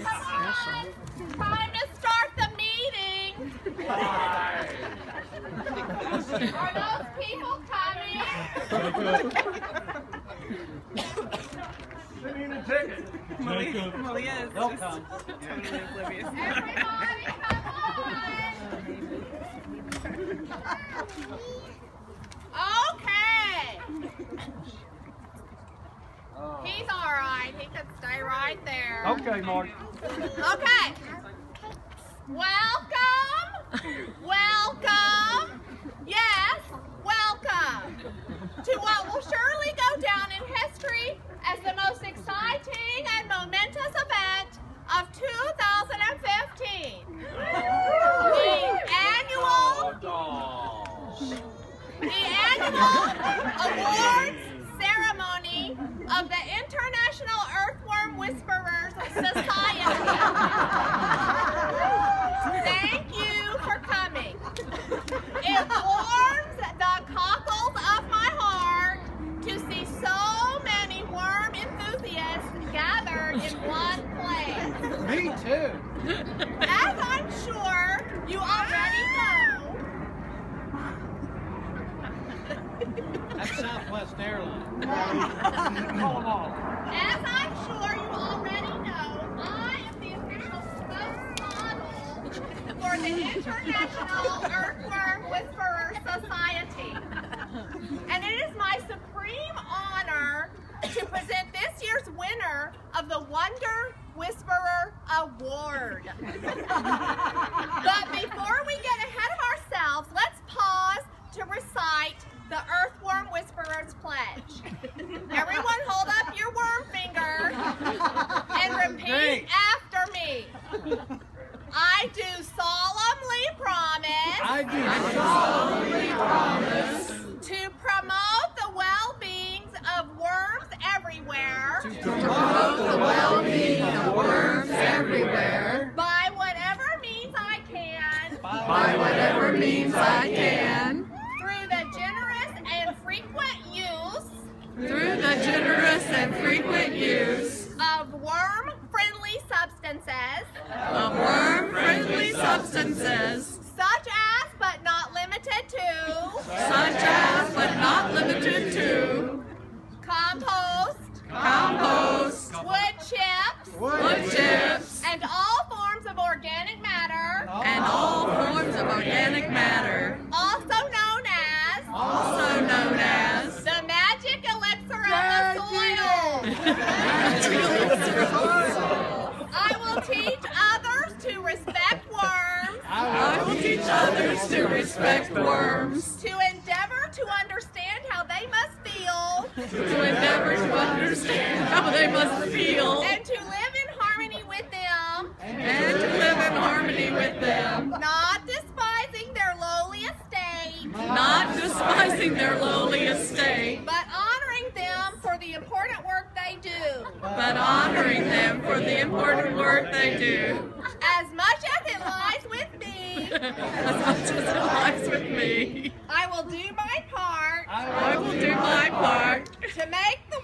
come on. Time to start the meeting. Are those people coming? They need a ticket. Malia is They'll just come. totally oblivious. Everybody, come on. Okay. He's all right. He can stay right there. Okay, Marge. Okay. Welcome. Welcome. Yes, welcome to what will surely go down in history as the most exciting and momentous event of 2015. The annual awards ceremony of the International Earthworm Whisperers Society. Thank you for coming. It warms the cockles of my heart to see so many worm enthusiasts gathered in one place. Me too. As I'm sure you already know, That's Southwest Airlines. Call them all. as I'm sure you already know, I am the official spokesmodel for the International Earthworm Whisperer Society. And it is my supreme honor to present this year's winner of the Wonder Whisperer Award. But before we get ahead of ourselves, let's pause to recite the Earthworm Whisperer's Pledge. Everyone hold up your worm finger and repeat after me. I do solemnly promise. To promote the well-being of worms everywhere. By whatever means I can. Through the generous and frequent use. Of worm-friendly substances. Such as but not limited to. Compost. Wood chips. And all forms of organic matter. Also known as the magic elixir of the soil. I will teach others to respect worms. To endeavor to understand how they must feel. And to live in harmony with them. Not despising their lowly estate. But honoring them for the important work they do. As much as it lies with me. I will do my part. To make the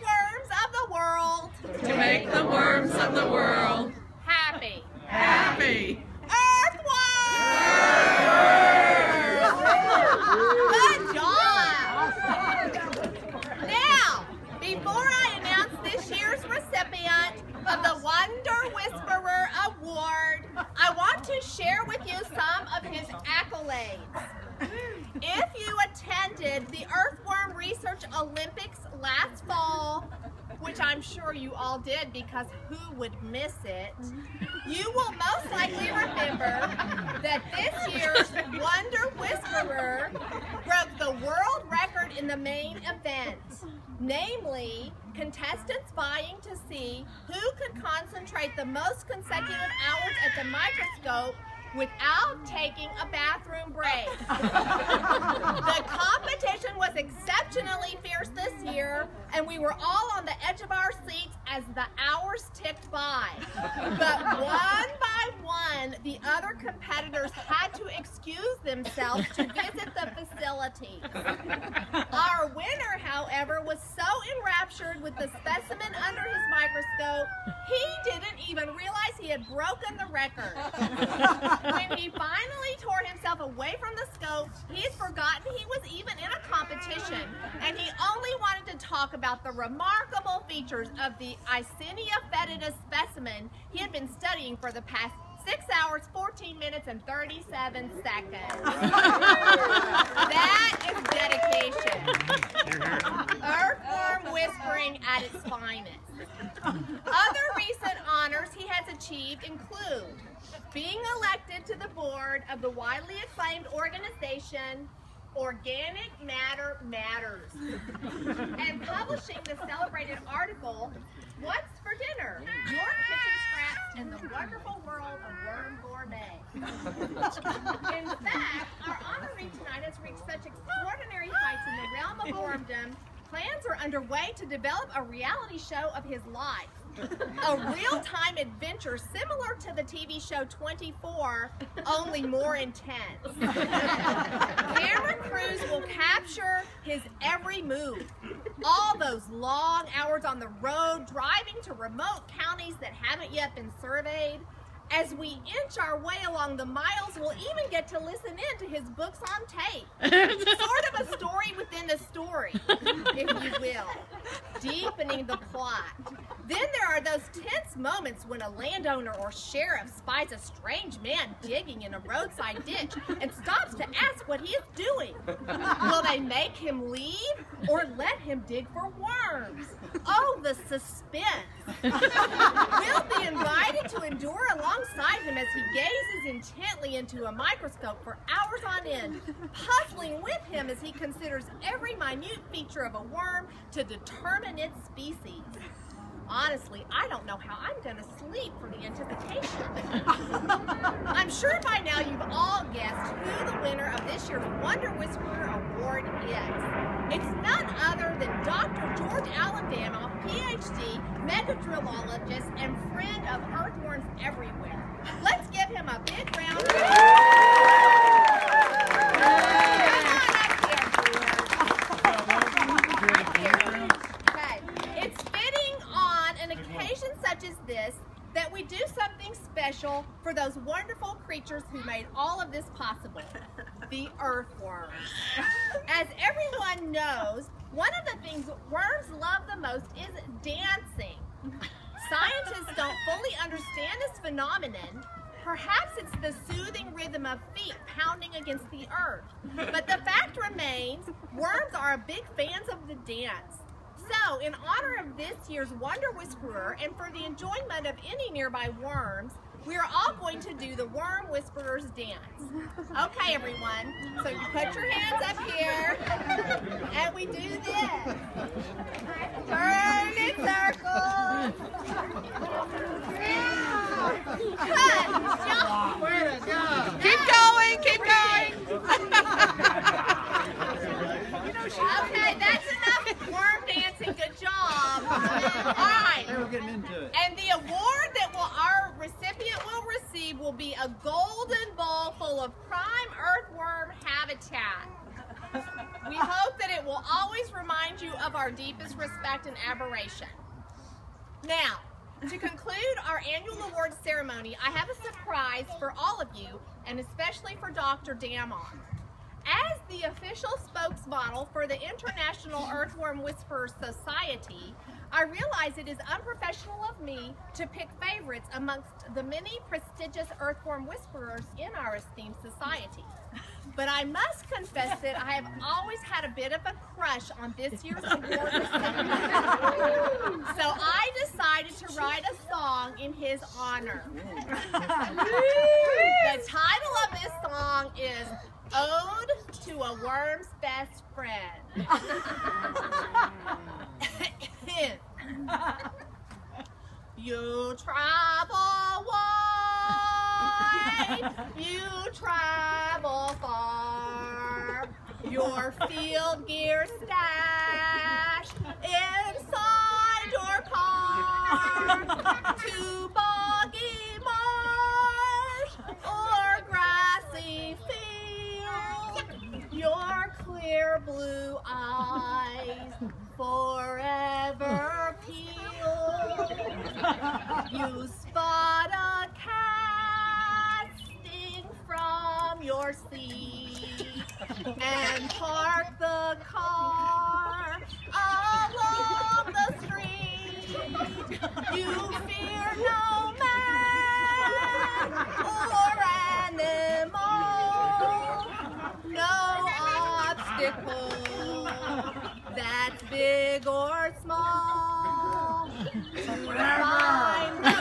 worms of the world. Happy. Good job! Now, before I announce this year's recipient of the Wonder Whisperer Award, I want to share with you some of his accolades. If you attended the Earthworm Research Olympics last fall, which I'm sure you all did because who would miss it, you will most likely remember that this year's Wonder Whisperer broke the world record in the main event. Namely, contestants vying to see who could concentrate the most consecutive hours at the microscope without taking a bathroom break. The competition was exceptionally fierce this year, and we were all on the edge of our seats as the hours ticked by. But one by one, the the other competitors had to excuse themselves to visit the facilities. Our winner, however, was so enraptured with the specimen under his microscope, he didn't even realize he had broken the record. When he finally tore himself away from the scope, he had forgotten he was even in a competition, and he only wanted to talk about the remarkable features of the Icenia fetida specimen he had been studying for the past 6 hours, 14 minutes, and 37 seconds. That is dedication. Earthworm whispering at its finest. Other recent honors he has achieved include being elected to the board of the widely acclaimed organization Organic Matter Matters, and publishing the celebrated article, What's for Dinner? Your Kitchen Scraps in the Wonderful World of Worm Gourmet. In fact, our honoree tonight has reached such extraordinary heights in the realm of wormdom, plans are underway to develop a reality show of his life. A real-time adventure similar to the TV show 24, only more intense. Camera crews will capture his every move. All those long hours on the road, driving to remote counties that haven't yet been surveyed. As we inch our way along the miles, we'll even get to listen in to his books on tape. Sort of a story within a story, if you will, deepening the plot. Then there are those tense moments when a landowner or sheriff spies a strange man digging in a roadside ditch and stops to ask what he is doing. Will they make him leave or let him dig for worms? Oh, the suspense. We'll be invited to endure alongside him as he gazes intently into a microscope for hours on end, puzzling with him as he considers every minute feature of a worm to determine its species. Honestly, I don't know how I'm going to sleep for the anticipation. I'm sure by now you've all guessed who the winner of this year's Wonder Whisperer Award is. It's none other than Dr. George Alabama, PhD, megadrillologist, and friend of earthworms everywhere. Let's give him a big round of applause. Such as this, that we do something special for those wonderful creatures who made all of this possible, the earthworms. As everyone knows, one of the things worms love the most is dancing. Scientists don't fully understand this phenomenon. Perhaps it's the soothing rhythm of feet pounding against the earth. But the fact remains, worms are big fans of the dance. So, in honor of this year's Wonder Whisperer and for the enjoyment of any nearby worms, we are all going to do the Worm Whisperer's dance. Okay, everyone. So you put your hands up here, and we do this. Turn in circles. Cut. Way to go. Keep going, keep going. Okay, that's enough worm dancing. Good job. All right. They were getting into it. And the award that our recipient will receive will be a golden bowl full of prime earthworm habitat. We hope that it will always remind you of our deepest respect and admiration. Now, to conclude our annual awards ceremony, I have a surprise for all of you, and especially for Dr. Damon. As the official spokesmodel for the International Earthworm Whisperers Society, I realize it is unprofessional of me to pick favorites amongst the many prestigious earthworm whisperers in our esteemed society. But I must confess that I have always had a bit of a crush on this year's award recipient. So I decided to write a song in his honor. The title of this song is Ode to a Worm's Best Friend. You travel wide, you travel far, your field gear stashed inside your car, to boggy marsh You fear no man or animal, no obstacle that's big or small. Find the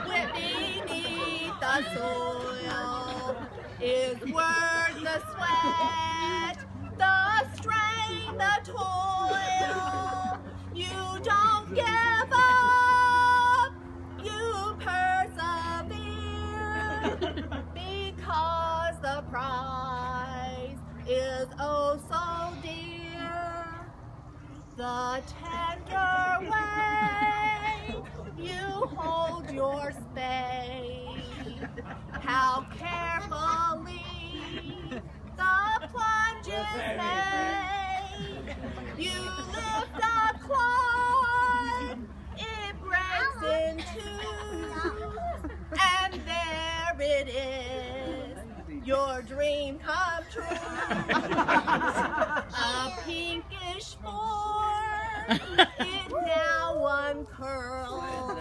prize beneath the soil is worth the sweat, the strain, the toil. You don't give up, you persevere, because the prize is oh so dear. The tender way you hold your spade, how carefully the plunge is made. You lift the clod, it breaks in two, and there it is, your dream come true. A pinkish form, it now uncurls,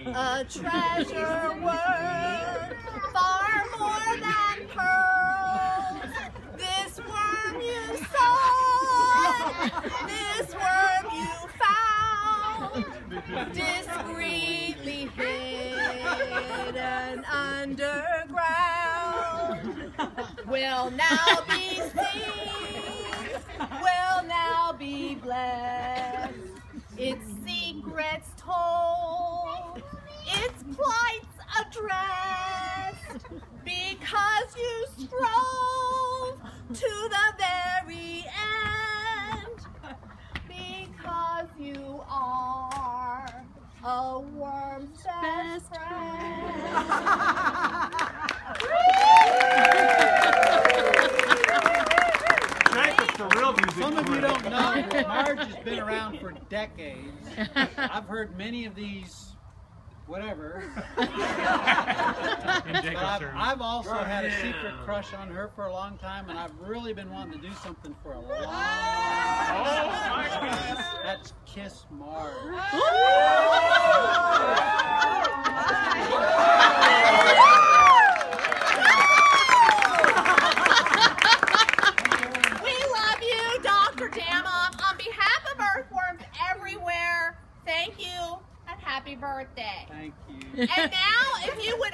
a treasure worth far more than pearls. This worm you sought, this worm you found, discreetly hidden underground, will now be seen, will now be blessed, its secrets told, its plights addressed, because you strove to the very end, because you are a worm's best friend. Some of you don't know, Marge has been around for decades. I've heard many of these, whatever. But I've also had a secret crush on her for a long time, and I've really been wanting to do something for a long time. That's kiss Marge. On behalf of Earthworms everywhere, thank you and happy birthday. Thank you. And now, if you would